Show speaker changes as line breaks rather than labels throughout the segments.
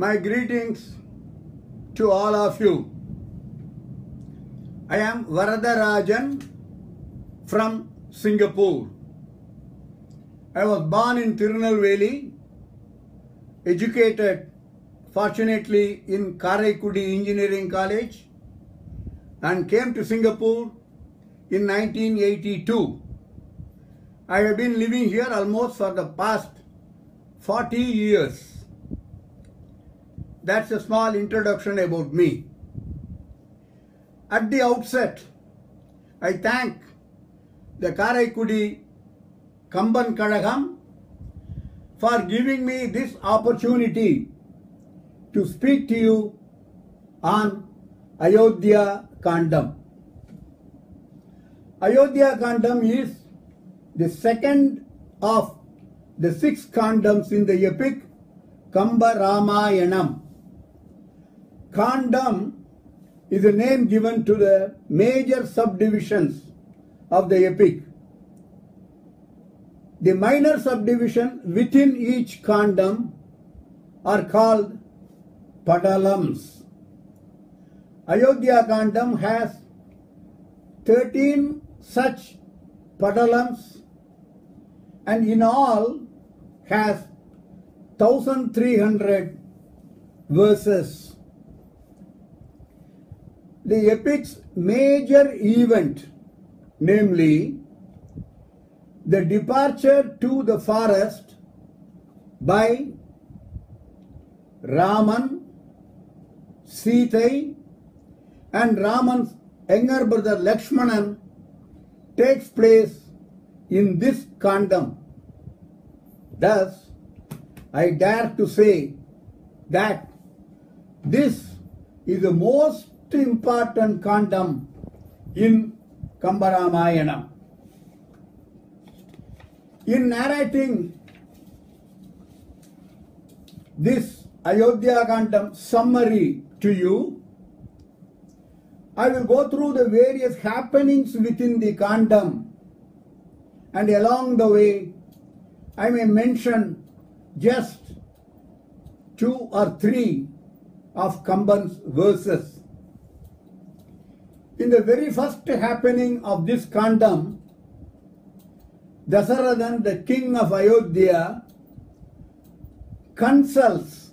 My greetings to all of you. I am Varadarajan from Singapore. I was born in Tirunelveli, educated fortunately in Karaikudi Engineering College, and came to Singapore in 1982. I have been living here almost for the past 40 years. That's a small introduction about me. At the outset, I thank the Karaikudi Kamban Kadagam for giving me this opportunity to speak to you on Ayodhya Kandam. Ayodhya Kandam is the second of the 6 Kandams in the epic Kamba Ramayanam. Kandam is a name given to the major subdivisions of the epic. The minor subdivision within each Kandam are called Padalams. Ayodhya Kandam has 13 such Padalams and in all has 1300 verses. The epic's major event, namely the departure to the forest by Raman, Sita and Raman's younger brother Lakshmanan, takes place in this Kandam. Thus, I dare to say that this is the most important Kandam in Kamba Ramayanam. In narrating this Ayodhya Kandam summary to you, I will go through the various happenings within the Kandam, and along the way I may mention just 2 or 3 of Kamban's verses. In the very first happening of this Kandam, Dasarathan, the king of Ayodhya, consults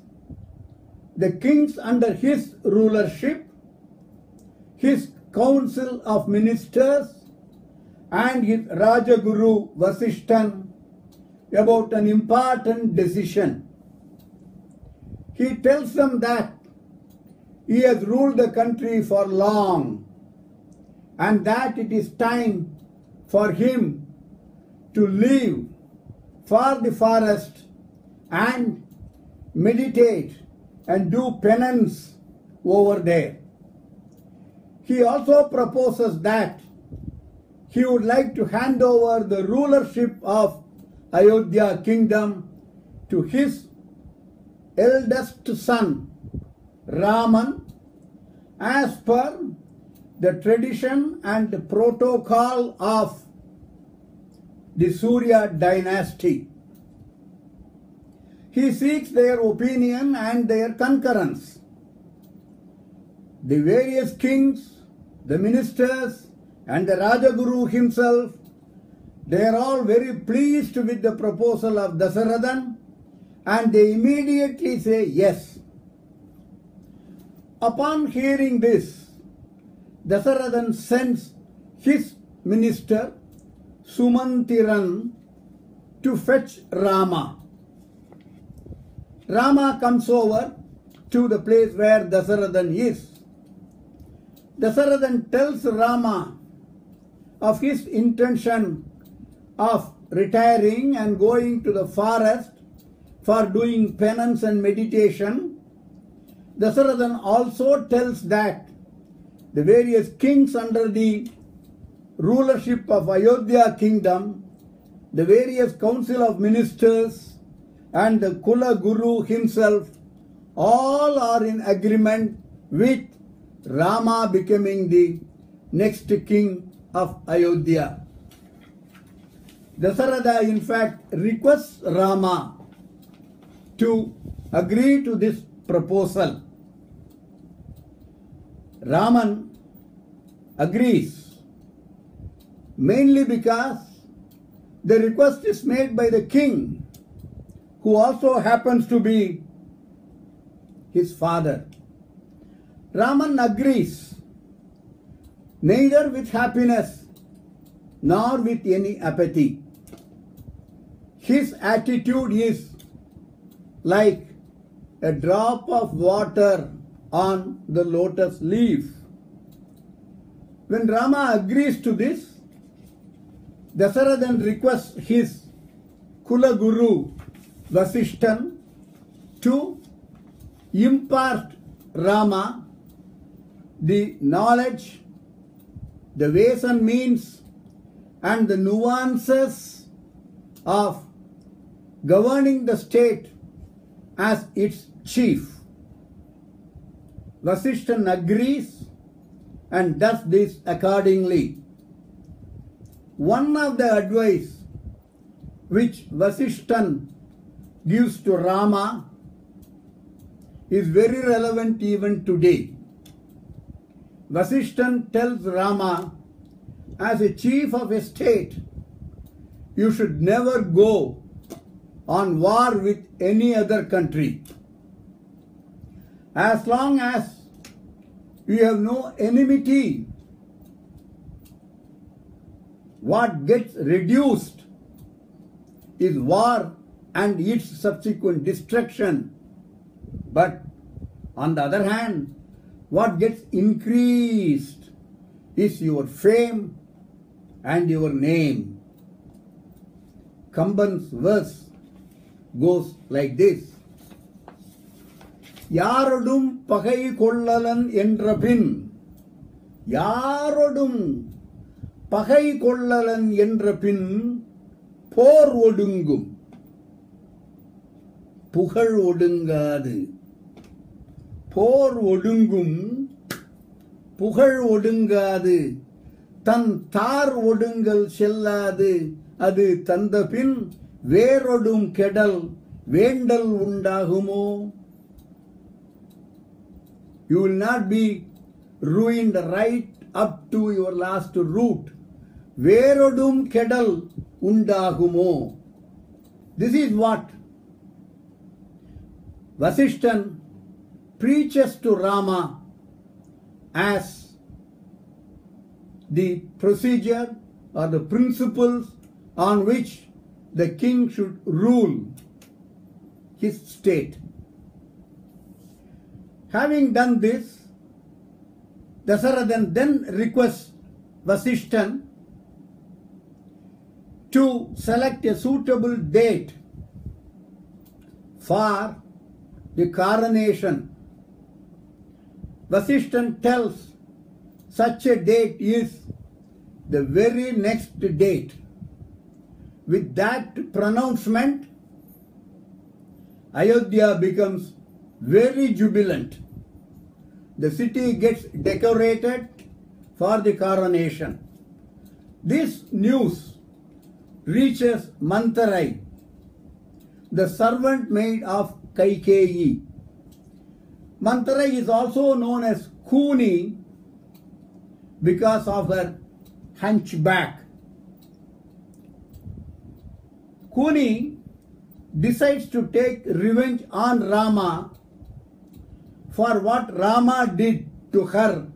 the kings under his rulership, his council of ministers, and his Rajaguru Vasishtan about an important decision. He tells them that he has ruled the country for long and that it is time for him to leave for the forest and meditate and do penance over there. He also proposes that he would like to hand over the rulership of Ayodhya kingdom to his eldest son Raman as per the tradition and the protocol of the Surya dynasty. He seeks their opinion and their concurrence. The various kings, the ministers, and the Rajaguru himself, they are all very pleased with the proposal of Dasarathan and they immediately say yes. Upon hearing this, Dasarathan sends his minister Sumantiran to fetch Rama. Rama comes over to the place where Dasarathan is. Dasarathan tells Rama of his intention of retiring and going to the forest for doing penance and meditation. Dasarathan also tells that the various kings under the rulership of Ayodhya kingdom, the various council of ministers and the Kula Guru himself, all are in agreement with Rama becoming the next king of Ayodhya. Dasaratha in fact requests Rama to agree to this proposal. Raman agrees, mainly because the request is made by the king, who also happens to be his father. Raman agrees, neither with happiness nor with any apathy. His attitude is like a drop of water on the lotus leaf. When Rama agrees to this, Dasarath then requests his Kula Guru Vasishtan to impart Rama the knowledge, the ways and means, and the nuances of governing the state as its chief. Vasishtan agrees and does this accordingly. One of the advice which Vasishtan gives to Rama is very relevant even today. Vasishtan tells Rama, as a chief of a state, you should never go on war with any other country. As long as you have no enmity, what gets reduced is war and its subsequent destruction. But on the other hand, what gets increased is your fame and your name. Kamban's verse goes like this. Yarodum pagai kollalan endrapin. Yarodum pagai kollalan endrapin por odungum. Pugal odungadu. Por odungum. Pugal odungadu. Tan tar odungal selladu. Adu tandapin verodum kedal vendal undagumo. You will not be ruined right up to your last root. Verodum kedal undagumo. This is what Vasishtan preaches to Rama as the procedure or the principles on which the king should rule his state. Having done this, Dasarath then requests Vasishtan to select a suitable date for the coronation. Vasishtan tells such a date is the very next date. With that pronouncement, Ayodhya becomes very jubilant. The city gets decorated for the coronation. This news reaches Mantarai, the servant maid of Kaikeyi. Mantarai is also known as Kuni because of her hunchback. Kuni decides to take revenge on Rama for what Rama did to her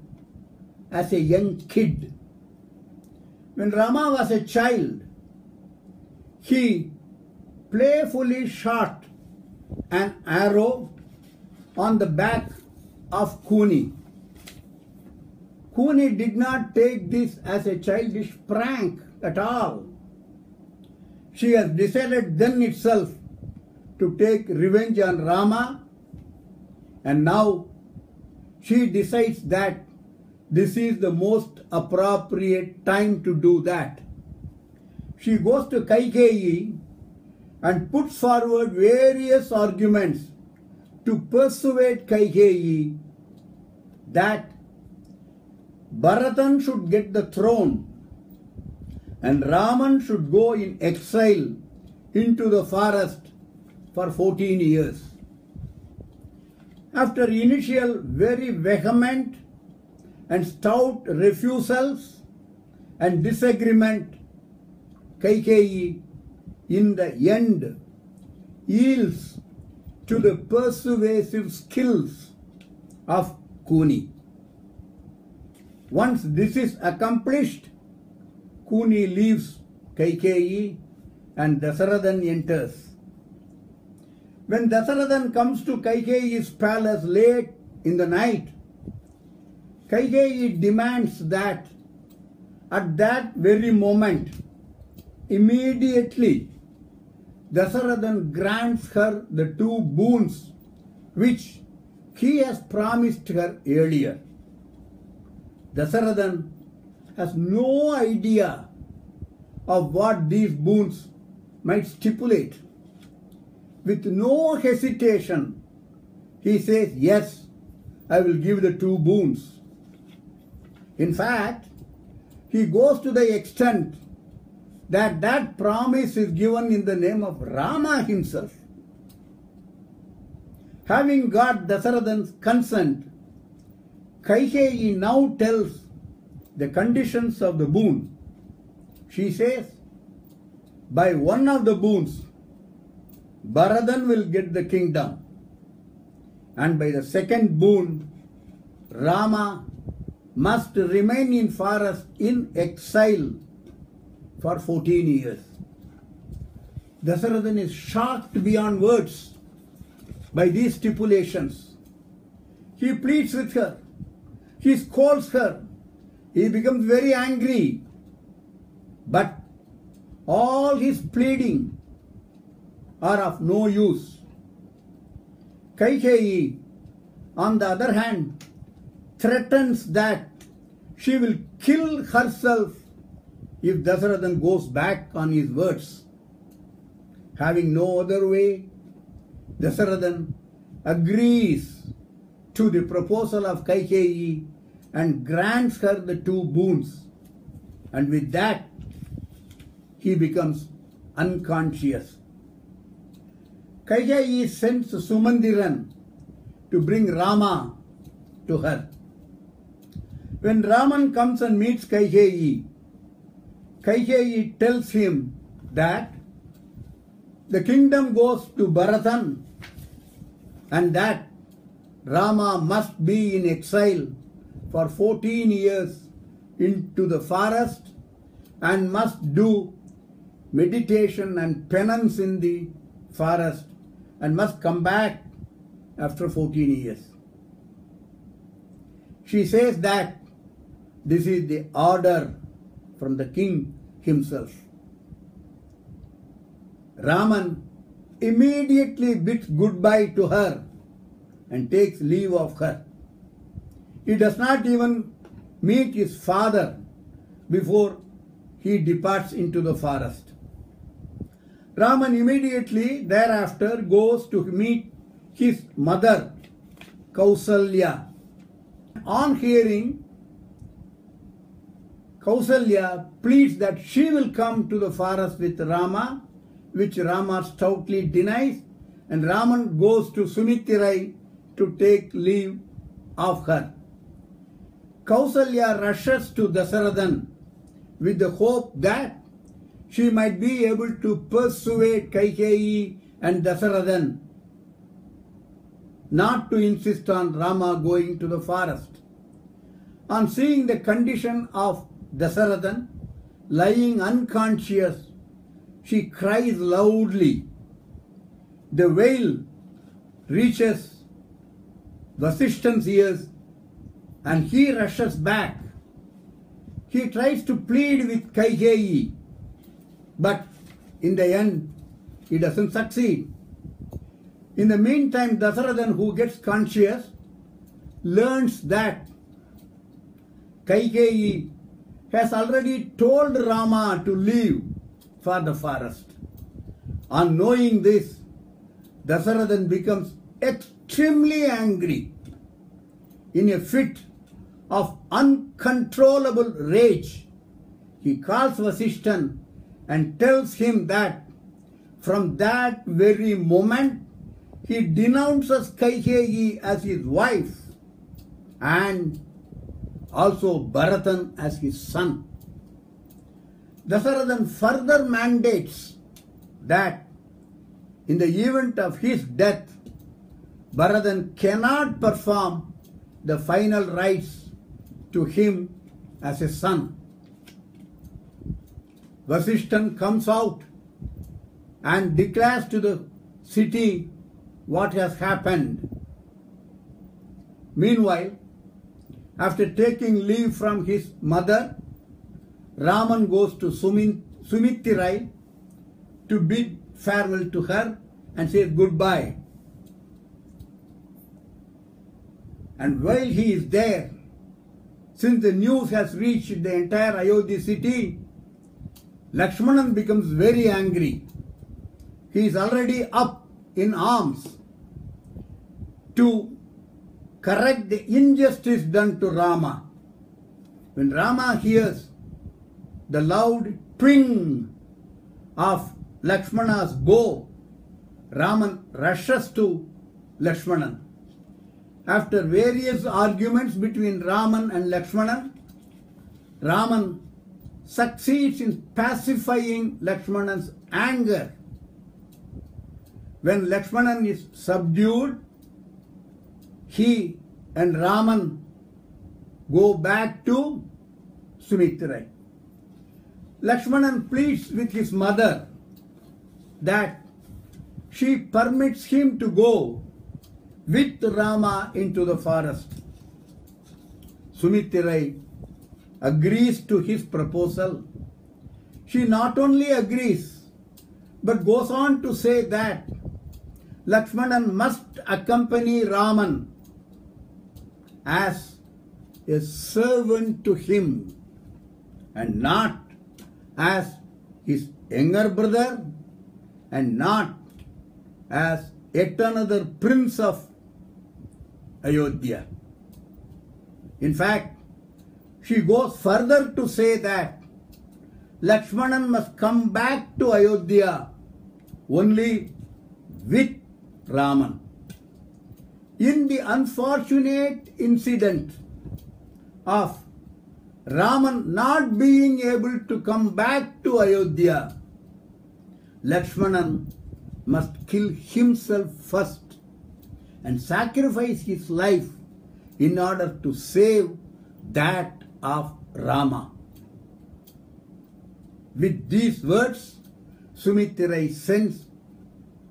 as a young kid. When Rama was a child, he playfully shot an arrow on the back of Kuni. Kuni did not take this as a childish prank at all. She has decided then itself to take revenge on Rama, and now she decides that this is the most appropriate time to do that. She goes to Kaikeyi and puts forward various arguments to persuade Kaikeyi that Bharatan should get the throne and Raman should go in exile into the forest for 14 years. After initial very vehement and stout refusals and disagreement, Kaikeyi in the end yields to the persuasive skills of Kuni. Once this is accomplished, Kuni leaves Kaikeyi and Dasarathan enters. When Dasarathan comes to Kaikeyi's palace late in the night, Kaikeyi demands that at that very moment, immediately, Dasarathan grants her the 2 boons which he has promised her earlier. Dasarathan has no idea of what these boons might stipulate. With no hesitation, he says, yes, I will give the 2 boons. In fact, he goes to the extent that that promise is given in the name of Rama himself. Having got Dasarathan's consent, Kaikeyi now tells the conditions of the boon. She says, by one of the boons, Bharathan will get the kingdom, and by the second boon, Rama must remain in forest in exile for 14 years. Dasarathan is shocked beyond words by these stipulations. He pleads with her. He scolds her. He becomes very angry. But all his pleading are of no use. Kaikeyi, on the other hand, threatens that she will kill herself if Dasarathan goes back on his words. Having no other way, Dasarathan agrees to the proposal of Kaikeyi and grants her the 2 boons. And with that, he becomes unconscious. Kaikeyi sends Sumandiran to bring Rama to her. When Raman comes and meets Kaikeyi, Kaikeyi tells him that the kingdom goes to Bharathan and that Rama must be in exile for 14 years into the forest and must do meditation and penance in the forest and must come back after 14 years. She says that this is the order from the king himself. Raman immediately bids goodbye to her and takes leave of her. He does not even meet his father before he departs into the forest. Raman immediately thereafter goes to meet his mother, Kausalya. On hearing, Kausalya pleads that she will come to the forest with Rama, which Rama stoutly denies, and Raman goes to Sumithirai to take leave of her. Kausalya rushes to Dasarathan with the hope that she might be able to persuade Kaikeyi and Dasarathan not to insist on Rama going to the forest. On seeing the condition of Dasarathan lying unconscious, she cries loudly. The wail reaches Vasishtan's ears and he rushes back. He tries to plead with Kaikeyi, but in the end, he doesn't succeed. In the meantime, Dasarathan, who gets conscious, learns that Kaikeyi has already told Rama to leave for the forest. On knowing this, Dasarathan becomes extremely angry. In a fit of uncontrollable rage, he calls Vasishtan and tells him that from that very moment he denounces Kaikeyi as his wife and also Bharatan as his son. Dasharathan further mandates that in the event of his death, Bharatan cannot perform the final rites to him as a son. Vasishthan comes out and declares to the city what has happened. Meanwhile, after taking leave from his mother, Raman goes to Sumittirai to bid farewell to her and say goodbye. And while he is there, since the news has reached the entire Ayodhya city, Lakshmanan becomes very angry. He is already up in arms to correct the injustice done to Rama. When Rama hears the loud twing of Lakshmana's bow, Raman rushes to Lakshmanan. After various arguments between Raman and Lakshmanan, Raman succeeds in pacifying Lakshmanan's anger. When Lakshmanan is subdued, he and Raman go back to Sumittirai. Lakshmanan pleads with his mother that she permits him to go with Rama into the forest. Sumittirai agrees to his proposal. She not only agrees, but goes on to say that Lakshmanan must accompany Raman as a servant to him and not as his younger brother and not as yet another prince of Ayodhya. In fact, she goes further to say that Lakshmanan must come back to Ayodhya only with Raman. In the unfortunate incident of Raman not being able to come back to Ayodhya, Lakshmanan must kill himself first and sacrifice his life in order to save that of Rama. With these words, Sumittirai sends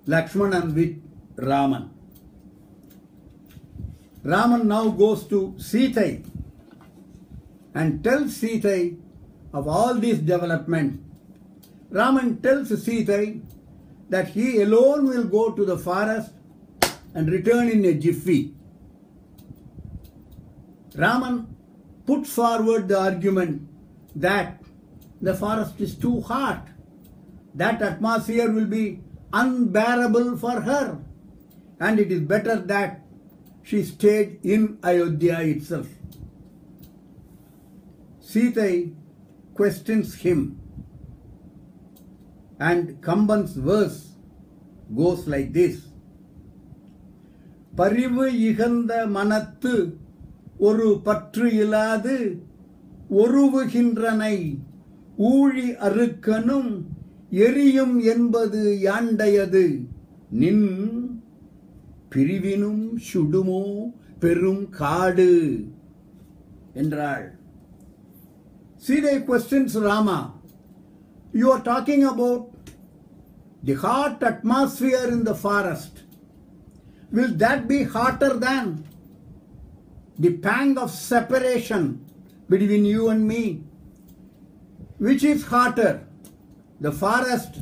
Lakshmanan with Raman. Raman now goes to Sitai and tells Sitai of all these developments. Raman tells Sitai that he alone will go to the forest and return in a jiffy. Raman puts forward the argument that the forest is too hot. That atmosphere will be unbearable for her, and it is better that she stayed in Ayodhya itself. Sitai questions him, and Kamban's verse goes like this: Parivu ihanda manattu oru patru iladu oruvuகின்றனை ஊழி அறுக்கனும் எரியும் என்பது யாண்டையது நின் பிரிவினும் சுடுமோ பெரும் காடு என்றாள். Sitai questions Rama, you are talking about the hot atmosphere in the forest. Will that be hotter than the pang of separation between you and me? Which is hotter, the forest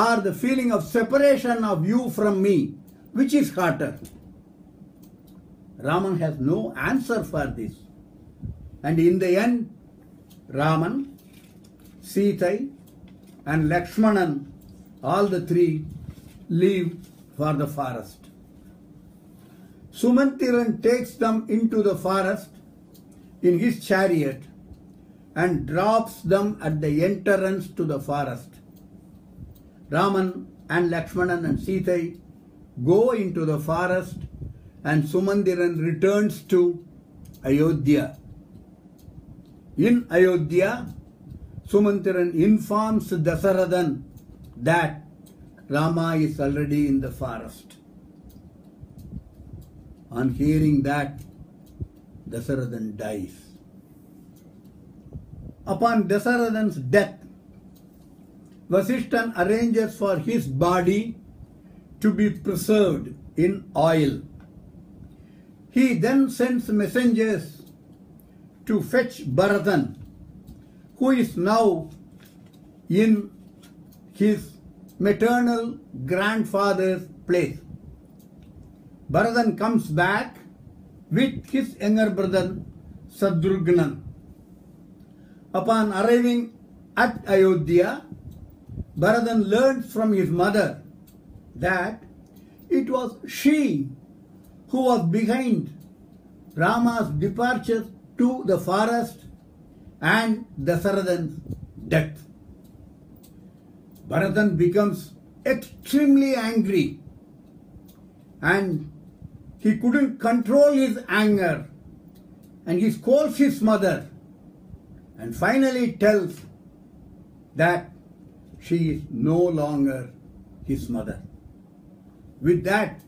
or the feeling of separation of you from me? Which is hotter? Raman has no answer for this. And in the end, Raman, Sitai and Lakshmanan, all the three, leave for the forest. Sumantiran takes them into the forest in his chariot and drops them at the entrance to the forest. Raman and Lakshmanan and Sitai go into the forest and Sumantiran returns to Ayodhya. In Ayodhya, Sumantiran informs Dasarathan that Rama is already in the forest. On hearing that, Dasarathan dies. Upon Dasarathan's death, Vasishtan arranges for his body to be preserved in oil. He then sends messengers to fetch Bharatan, who is now in his maternal grandfather's place. Bharatan comes back with his younger brother Shatrugnan. Upon arriving at Ayodhya, Bharatan learns from his mother that it was she who was behind Rama's departure to the forest and Dasarathan's death. Bharatan becomes extremely angry and he couldn't control his anger and he scolds his mother and finally tells that she is no longer his mother. With that,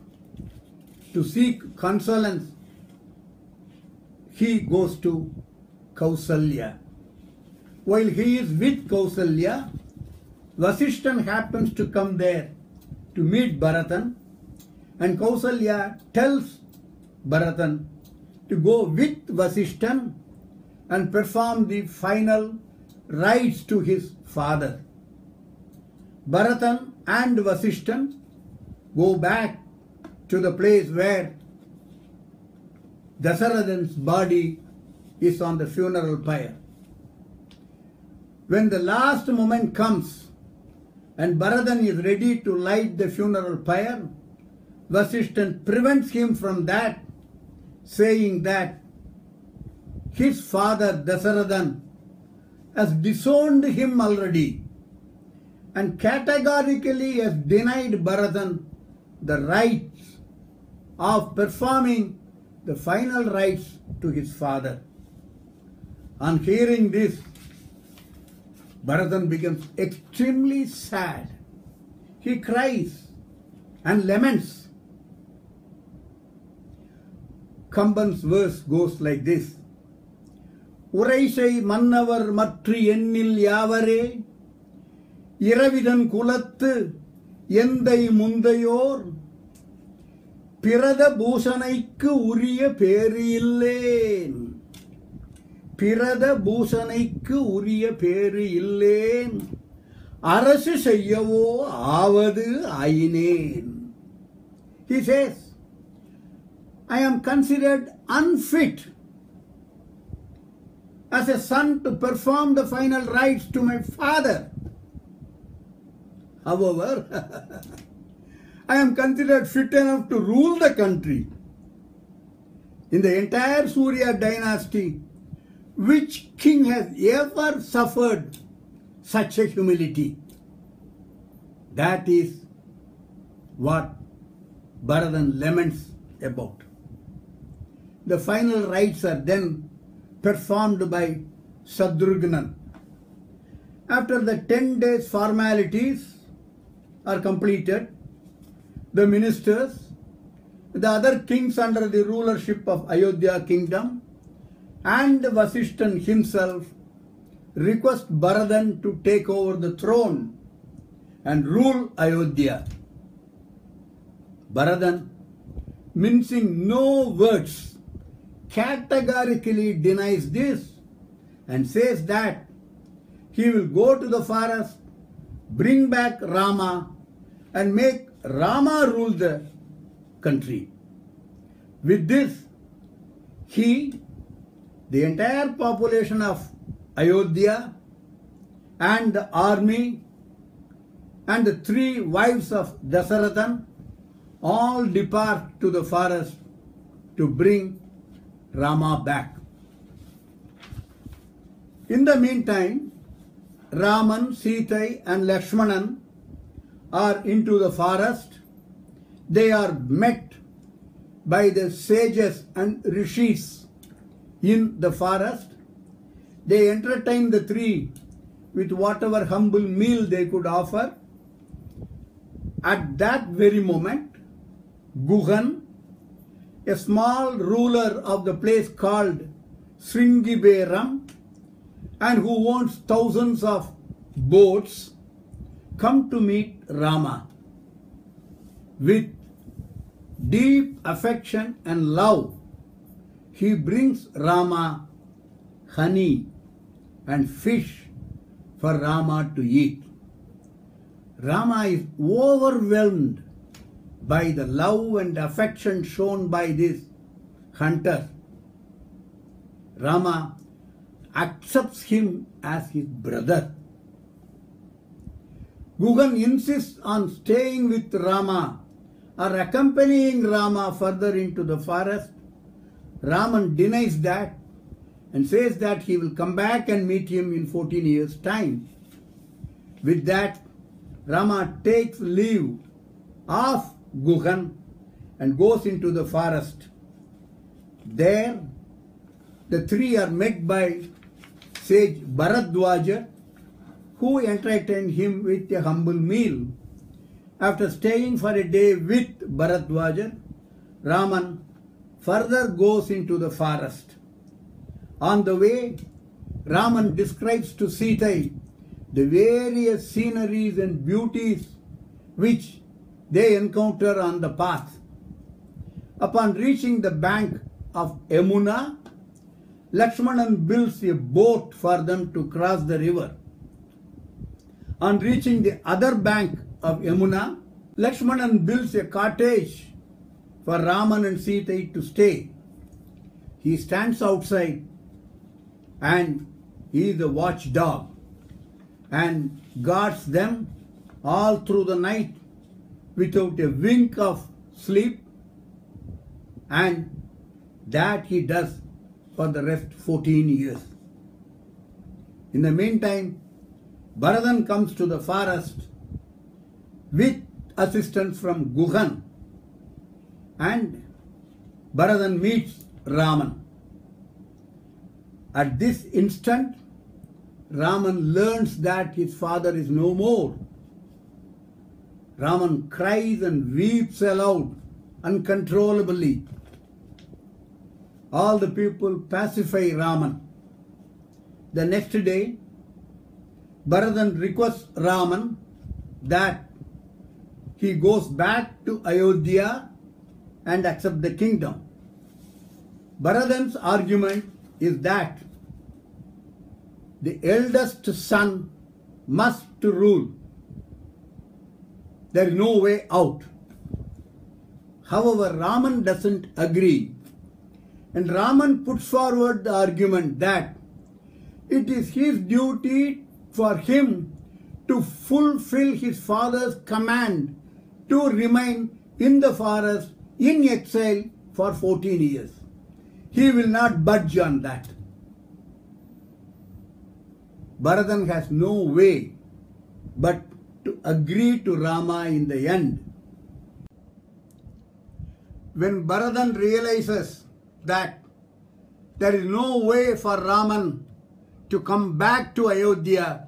to seek consolence, he goes to Kausalya. While he is with Kausalya, Vasishtan happens to come there to meet Bharatan, and Kausalya tells Bharatan to go with Vasishtan and perform the final rites to his father. Bharatan and Vasishtan go back to the place where Dasarathan's body is on the funeral pyre. When the last moment comes and Bharatan is ready to light the funeral pyre, Vasishtan prevents him from that, saying that his father Dasarathan has disowned him already and categorically has denied Bharatan the rights of performing the final rites to his father. On hearing this, Bharatan becomes extremely sad. He cries and laments. Kamban's verse goes like this: Uraisai mannavar matri ennil yavare, Iravidan kulattu endai mundayor, Pirada பூசனைக்கு உரிய பேறு இல்லேன். பிரத பூசனைக்கு உரிய பேறு இல்லேன். அரசு செய்யவோ ஆவது ஆயினேன். He says, I am considered unfit as a son to perform the final rites to my father. However, I am considered fit enough to rule the country. In the entire Surya dynasty, which king has ever suffered such a humility? That is what Bharatan laments about. The final rites are then performed by Shatrugnan. After the 10 days formalities are completed, the ministers, the other kings under the rulership of Ayodhya kingdom, and Vasishtan himself request Bharatan to take over the throne and rule Ayodhya. Bharatan, mincing no words, categorically denies this and says that he will go to the forest, bring back Rama and make Rama rule the country. With this, he, the entire population of Ayodhya and the army and the 3 wives of Dasarathan all depart to the forest to bring Rama back. In the meantime, Raman, Sita and Lakshmanan are into the forest. they are met by the sages and rishis in the forest. They entertain the three with whatever humble meal they could offer. At that very moment, Guhan, a small ruler of the place called Sringiberam, and who owns thousands of boats, come to meet Rama. With deep affection and love, he brings Rama honey and fish for Rama to eat. Rama is overwhelmed by the love and affection shown by this hunter. Rama accepts him as his brother. Guhan insists on staying with Rama or accompanying Rama further into the forest. Raman denies that and says that he will come back and meet him in 14 years' time. With that, Rama takes leave of Guhan and goes into the forest. There, the three are met by sage Bharadwaja, who entertained him with a humble meal. After staying for a day with Bharadwaja, Raman further goes into the forest. On the way, Raman describes to Sita the various sceneries and beauties which they encounter on the path. Upon reaching the bank of Yamuna, Lakshmanan builds a boat for them to cross the river. On reaching the other bank of Yamuna, Lakshmanan builds a cottage for Raman and Sita to stay. He stands outside and he is the watchdog and guards them all through the night without a wink of sleep, and that he does for the rest 14 years. In the meantime, Bharadan comes to the forest with assistance from Guhan, and Bharadan meets Raman. At this instant, Raman learns that his father is no more. Raman cries and weeps aloud uncontrollably. All the people pacify Raman. The next day, Bharadan requests Raman that he goes back to Ayodhya and accept the kingdom. Bharadan's argument is that the eldest son must rule. There is no way out. However, Raman doesn't agree. And Raman puts forward the argument that it is his duty for him to fulfill his father's command to remain in the forest in exile for 14 years. He will not budge on that. Bharadan has no way but to agree to Rama in the end. When Bharadan realizes that there is no way for Raman to come back to Ayodhya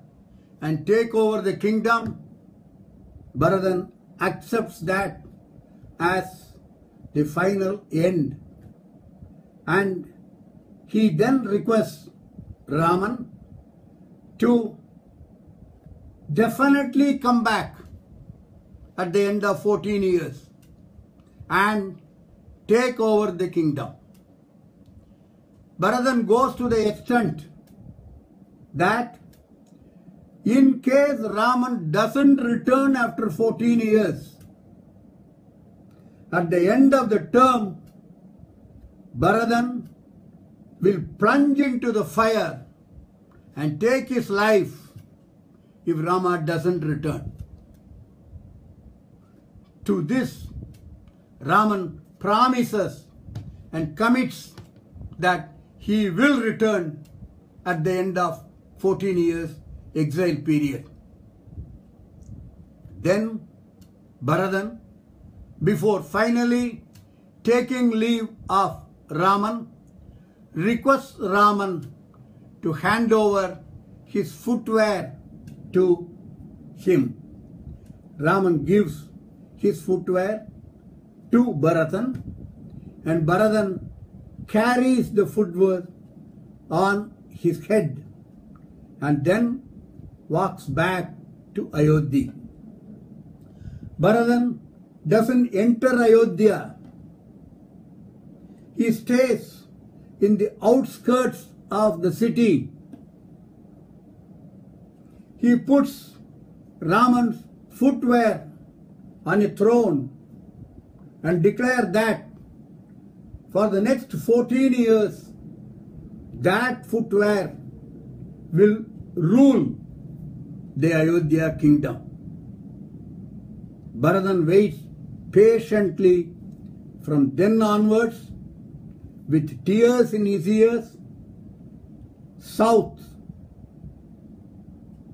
and take over the kingdom, Bharadan accepts that as the final end. And he then requests Raman to definitely come back at the end of 14 years and take over the kingdom. Bharadan goes to the extent that in case Raman doesn't return after 14 years, at the end of the term, Bharadan will plunge into the fire and take his life if Rama doesn't return. To this, Raman promises and commits that he will return at the end of 14 years exile period. Then Bharadan before finally taking leave of Raman, requests Raman to hand over his footwear to him. Raman gives his footwear to Bharatan, and Bharatan carries the footwear on his head and then walks back to Ayodhya. Bharatan doesn't enter Ayodhya. He stays in the outskirts of the city. He puts Raman's footwear on a throne and declares that for the next 14 years, that footwear will rule the Ayodhya kingdom. Bharatan waits patiently from then onwards with tears in his ears, south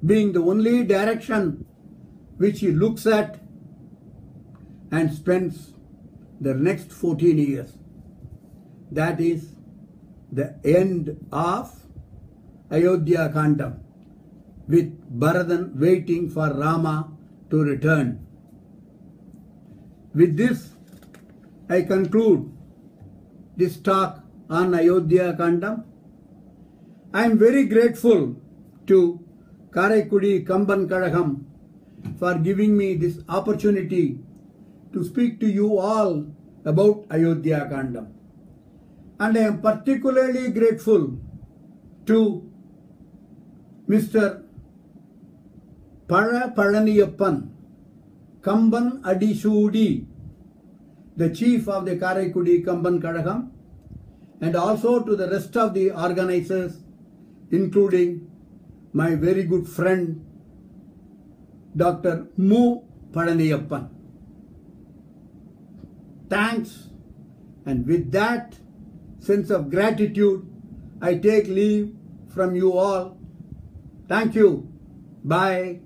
being the only direction which he looks at, and spends the next 14 years. That is the end of Ayodhya Kanda, with Bharatan waiting for Rama to return. With this, I conclude this talk on Ayodhya Kanda. I am very grateful to Karaikudi Kamban Kadagam for giving me this opportunity to speak to you all about Ayodhya Kanda. And I am particularly grateful to Mr. Palaniyappan Kamban Adisudi, the chief of the Karaikudi Kamban Kadagam, and also to the rest of the organizers, including my very good friend Dr. Mu Palaniyappan. Thanks, and with that sense of gratitude, I take leave from you all. Thank you. Bye.